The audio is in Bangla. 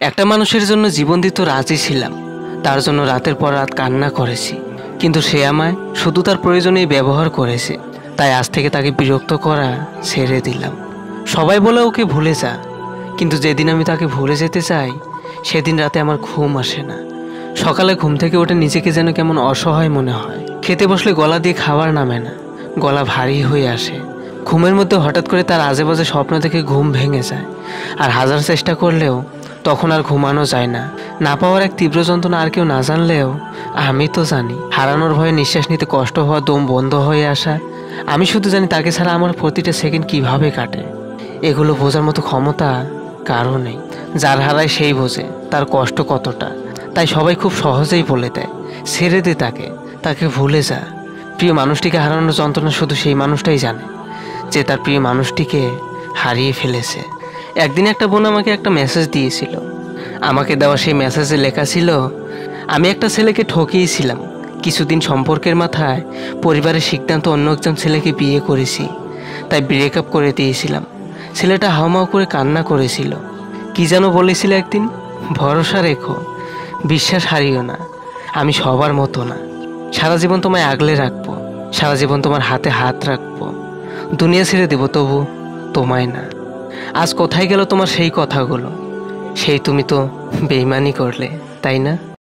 একটা মানুষের জন্য জীবন দিতে রাজি ছিলাম, তার জন্য রাতের পর রাত কান্না করেছি, কিন্তু সে আমায় শুধু তার প্রয়োজনেই ব্যবহার করেছে। তাই আজ থেকে তাকে বিরক্ত করা ছেড়ে দিলাম। সবাই বলে ওকে ভুলে যা, কিন্তু যেদিন আমি তাকে ভুলে যেতে চাই সেদিন রাতে আমার ঘুম আসে না। সকালে ঘুম থেকে উঠে নিজেকে যেন কেমন অসহায় মনে হয়। খেতে বসলে গলা দিয়ে খাবার নামে না, গলা ভারী হয়ে আসে। ঘুমের মধ্যে হঠাৎ করে তার আজে বাজে স্বপ্ন থেকে ঘুম ভেঙে যায়, আর হাজার চেষ্টা করলেও তখন আর ঘুমানো যায় না। না পাওয়ার এক তীব্র যন্ত্রণা আর কেউ না জানলেও আমি তো জানি। হারানোর ভয়ে নিঃশ্বাস নিতে কষ্ট হওয়া, দম বন্ধ হয়ে আসা। আমি শুধু জানি তাকে ছাড়া আমার প্রতিটা সেকেন্ড কিভাবে কাটে। এগুলো বোঝার মতো ক্ষমতা কারো নেই। যার হারায় সেই বোঝে তার কষ্ট কতটা। তাই সবাই খুব সহজেই বলে দেয়, ছেড়ে দে তাকে, তাকে ভুলে যা। প্রিয় মানুষটিকে হারানোর যন্ত্রণা শুধু সেই মানুষটাই জানে যে তার প্রিয় মানুষটিকে হারিয়ে ফেলেছে। একদিন একটা বোন আমাকে একটা মেসেজ দিয়েছিল। আমাকে দেওয়া সেই মেসেজে লেখা ছিল, আমি একটা ছেলেকে ঠকিয়েছিলাম। কিছুদিন সম্পর্কের মাথায় পরিবারের সিদ্ধান্ত অন্য একজন ছেলেকে বিয়ে করেছি, তাই ব্রেকআপ করে দিয়েছিলাম। ছেলেটা হাউমাউ করে কান্না করেছিল। কি যেন বলেছিল একদিন, ভরসা রেখো, বিশ্বাস হারিও না, আমি সবার মতো না। সারা জীবন তোমায় আগলে রাখবো, সারা জীবন তোমার হাতে হাত রাখবো। দুনিয়া ছেড়ে দেবো তবু তোমায় না। আজ কোথায় গেল তোমার সেই কথাগুলো? সেই তুমি তো বেইমানি করলে, তাই না?